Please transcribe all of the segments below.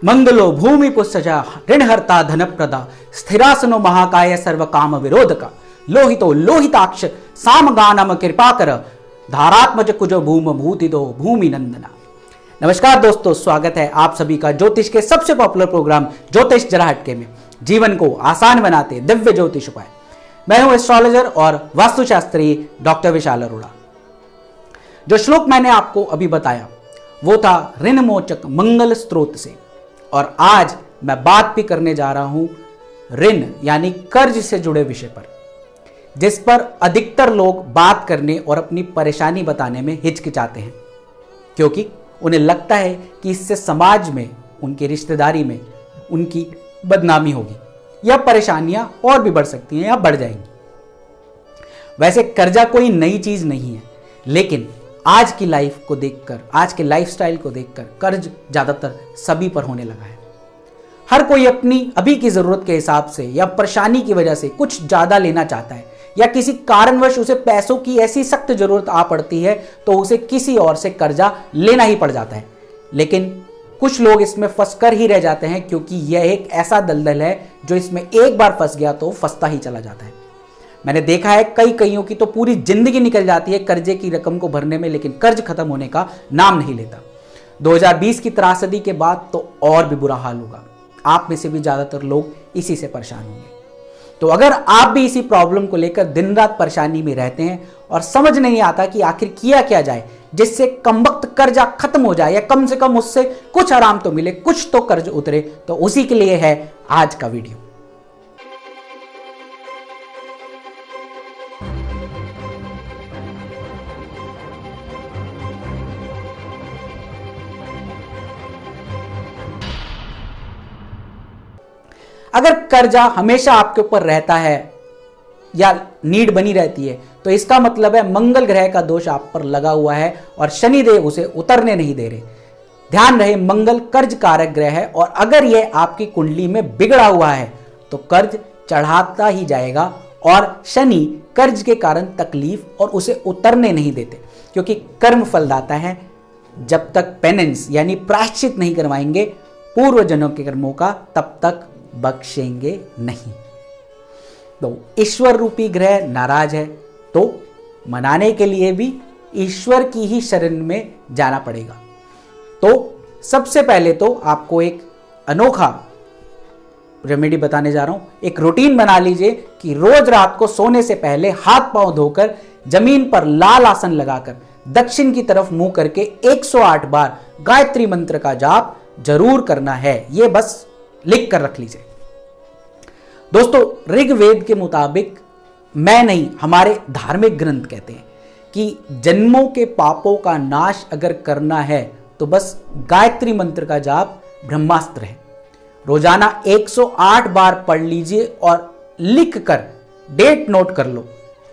मंगलो भूमि पुष्सजा ऋणहर्ता धनप्रदा स्थिरासनो महाकाय सर्व काम विरोधका लोहितो लोहिताक्ष सामगानम कृपाकर धारात्मज कुजो भूम भूतिदो भूमि नंदना। नमस्कार दोस्तों, स्वागत है आप सभी का ज्योतिष के सबसे पॉपुलर प्रोग्राम ज्योतिष जरा हटके में। जीवन को आसान बनाते दिव्य ज्योतिष उपाय। मैं हूं एस्ट्रोलॉजर और वास्तुशास्त्री डॉक्टर विशाल अरोड़ा। जो श्लोक मैंने आपको अभी बताया वो था ऋण मोचक मंगल स्त्रोत से, और आज मैं बात भी करने जा रहा हूं ऋण यानी कर्ज से जुड़े विषय पर, जिस पर अधिकतर लोग बात करने और अपनी परेशानी बताने में हिचकिचाते हैं, क्योंकि उन्हें लगता है कि इससे समाज में, उनकी रिश्तेदारी में उनकी बदनामी होगी या परेशानियां और भी बढ़ सकती हैं या बढ़ जाएंगी। वैसे कर्जा कोई नई चीज नहीं है, लेकिन आज की लाइफ को देखकर, आज के लाइफस्टाइल को देखकर कर्ज ज्यादातर सभी पर होने लगा है। हर कोई अपनी अभी की जरूरत के हिसाब से या परेशानी की वजह से कुछ ज्यादा लेना चाहता है, या किसी कारणवश उसे पैसों की ऐसी सख्त जरूरत आ पड़ती है तो उसे किसी और से कर्जा लेना ही पड़ जाता है। लेकिन कुछ लोग इसमें फंस कर ही रह जाते हैं, क्योंकि यह एक ऐसा दलदल है जो इसमें एक बार फंस गया तो फंसता ही चला जाता है। मैंने देखा है कईयों की तो पूरी जिंदगी निकल जाती है कर्जे की रकम को भरने में, लेकिन कर्ज खत्म होने का नाम नहीं लेता। 2020 की त्रासदी के बाद तो और भी बुरा हाल होगा। आप में से भी ज्यादातर लोग इसी से परेशान होंगे। तो अगर आप भी इसी प्रॉब्लम को लेकर दिन रात परेशानी में रहते हैं और समझ नहीं आता कि आखिर किया क्या जाए जिससे कमबख्त कर्जा खत्म हो जाए, या कम से कम उससे कुछ आराम तो मिले, कुछ तो कर्ज उतरे, तो उसी के लिए है आज का वीडियो। अगर कर्जा हमेशा आपके ऊपर रहता है या नीड बनी रहती है तो इसका मतलब है मंगल ग्रह का दोष आप पर लगा हुआ है और शनिदेव उसे उतरने नहीं दे रहे। ध्यान रहे, मंगल कर्ज कारक ग्रह है, और अगर यह आपकी कुंडली में बिगड़ा हुआ है तो कर्ज चढ़ाता ही जाएगा, और शनि कर्ज के कारण तकलीफ और उसे उतरने नहीं देते, क्योंकि कर्म फलदाता है। जब तक पेनेंस यानी प्रायश्चित नहीं करवाएंगे पूर्व जन्मों के कर्मों का, तब तक बख्शेंगे नहीं। तो ईश्वर रूपी ग्रह नाराज है तो मनाने के लिए भी ईश्वर की ही शरण में जाना पड़ेगा। तो सबसे पहले तो आपको एक अनोखा रेमेडी बताने जा रहा हूं। एक रूटीन बना लीजिए कि रोज रात को सोने से पहले हाथ पांव धोकर जमीन पर लाल आसन लगाकर दक्षिण की तरफ मुंह करके 108 बार गायत्री मंत्र का जाप जरूर करना है। यह बस लिख कर रख लीजिए। दोस्तों, ऋग्वेद के मुताबिक, मैं नहीं, हमारे धार्मिक ग्रंथ कहते हैं कि जन्मों के पापों का नाश अगर करना है तो बस गायत्री मंत्र का जाप ब्रह्मास्त्र है। रोजाना 108 बार पढ़ लीजिए और लिख कर डेट नोट कर लो।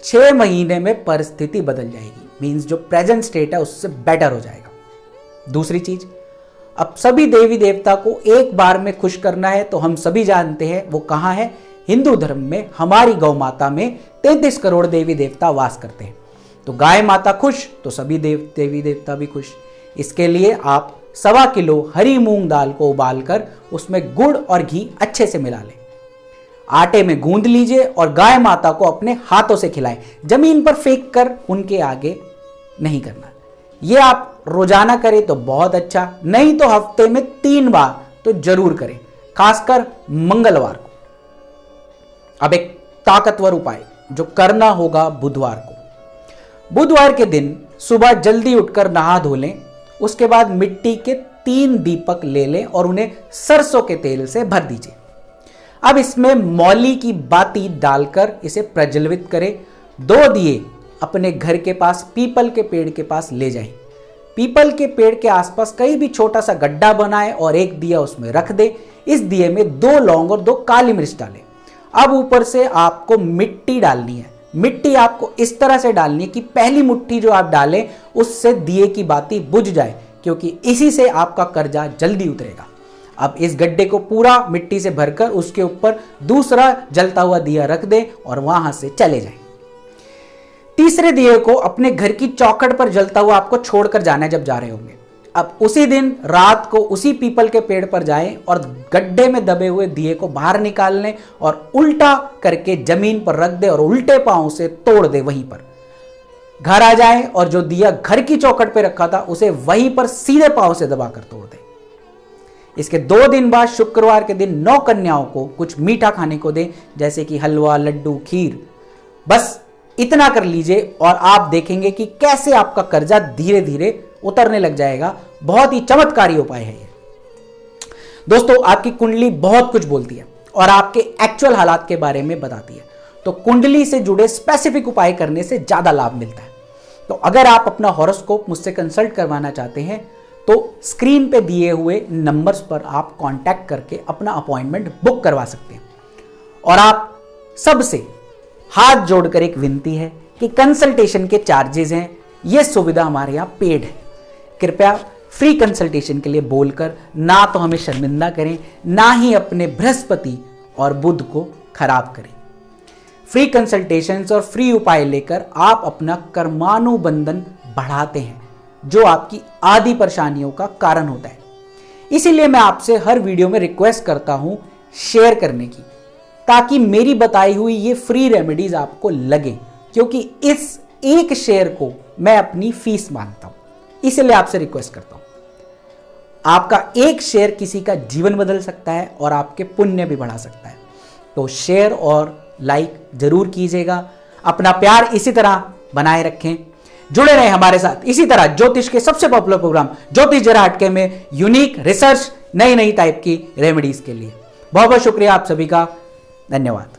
6 महीने में परिस्थिति बदल जाएगी। मींस जो प्रेजेंट स्टेट है उससे बेटर हो जाएगा। दूसरी चीज, अब सभी देवी देवता को एक बार में खुश करना है तो हम सभी जानते हैं वो कहां है। हिंदू धर्म में हमारी गौ माता में 33 करोड़ देवी देवता वास करते हैं। तो गाय माता खुश तो सभी देवी देवता भी खुश। इसके लिए आप 1.25 किलो हरी मूंग दाल को उबालकर उसमें गुड़ और घी अच्छे से मिला लें। आटे में गूंद लीजिए और गाय माता को अपने हाथों से खिलाएं। जमीन पर फेंक कर उनके आगे नहीं करना। ये आप रोजाना करें तो बहुत अच्छा, नहीं तो हफ्ते में 3 बार तो जरूर करें, खासकर मंगलवार को। अब एक ताकतवर उपाय जो करना होगा बुधवार को। बुधवार के दिन सुबह जल्दी उठकर नहा धो लें। उसके बाद मिट्टी के 3 दीपक ले लें और उन्हें सरसों के तेल से भर दीजिए। अब इसमें मौली की बाती डालकर इसे प्रज्वलित करें। 2 दिए अपने घर के पास पीपल के पेड़ के पास ले जाएं। पीपल के पेड़ के आसपास कहीं भी छोटा सा गड्ढा बनाएं और एक दिया उसमें रख दे। इस दिए में 2 लौंग और 2 काली मिर्च डालें। अब ऊपर से आपको मिट्टी डालनी है। मिट्टी आपको इस तरह से डालनी है कि पहली मुट्ठी जो आप डालें उससे दिए की बाती बुझ जाए, क्योंकि इसी से आपका कर्जा जल्दी उतरेगा। अब इस गड्ढे को पूरा मिट्टी से भरकर उसके ऊपर दूसरा जलता हुआ दिया रख दें और वहां से चले जाएं। तीसरे दिए को अपने घर की चौखट पर जलता हुआ आपको छोड़कर जाना है जब जा रहे होंगे। अब उसी दिन रात को उसी पीपल के पेड़ पर जाएं और गड्ढे में दबे हुए दिए को बाहर निकाल लें और उल्टा करके जमीन पर रख दे और उल्टे पांव से तोड़ दे। वहीं पर घर आ जाएं और जो दिया घर की चौखट पे रखा था उसे वहीं पर सीधे पांव से दबाकर तोड़ दे। इसके 2 दिन बाद शुक्रवार के दिन 9 कन्याओं को कुछ मीठा खाने को दें, जैसे कि हलवा, लड्डू, खीर। बस इतना कर लीजिए और आप देखेंगे कि कैसे आपका कर्जा धीरे धीरे उतरने लग जाएगा। बहुत ही चमत्कारी उपाय है ये। दोस्तों, आपकी कुंडली बहुत कुछ बोलती है और आपके एक्चुअल हालात के बारे में बताती है, तो कुंडली से जुड़े स्पेसिफिक उपाय करने से ज्यादा लाभ मिलता है। तो अगर आप अपना हॉरोस्कोप मुझसे कंसल्ट करवाना चाहते हैं तो स्क्रीन पे दिए हुए नंबर्स पर आप कांटेक्ट करके अपना अपॉइंटमेंट बुक करवा सकते हैं। और आप सबसे हाथ जोड़कर एक विनती है कि कंसल्टेशन के चार्जेस हैं, यह सुविधा हमारे यहाँ पेड है। कृपया फ्री कंसल्टेशन के लिए बोलकर ना तो हमें शर्मिंदा करें, ना ही अपने बृहस्पति और बुध को खराब करें। फ्री कंसल्टेशंस और फ्री उपाय लेकर आप अपना कर्मानुबंधन बढ़ाते हैं, जो आपकी आदि परेशानियों का कारण होता है। इसीलिए मैं आपसे हर वीडियो में रिक्वेस्ट करता हूं शेयर करने की, ताकि मेरी बताई हुई ये फ्री रेमेडीज आपको लगे, क्योंकि इस एक शेयर को मैं अपनी फीस मानता हूं। इसलिए आपसे रिक्वेस्ट करता हूं, आपका एक शेयर किसी का जीवन बदल सकता है और आपके पुण्य भी बढ़ा सकता है। तो शेयर और लाइक जरूर कीजिएगा। अपना प्यार इसी तरह बनाए रखें। जुड़े रहें हमारे साथ इसी तरह ज्योतिष के सबसे पॉपुलर प्रोग्राम ज्योतिष जरा हटके में यूनिक रिसर्च, नई नई टाइप की रेमेडीज के लिए। बहुत बहुत शुक्रिया आप सभी का। धन्यवाद।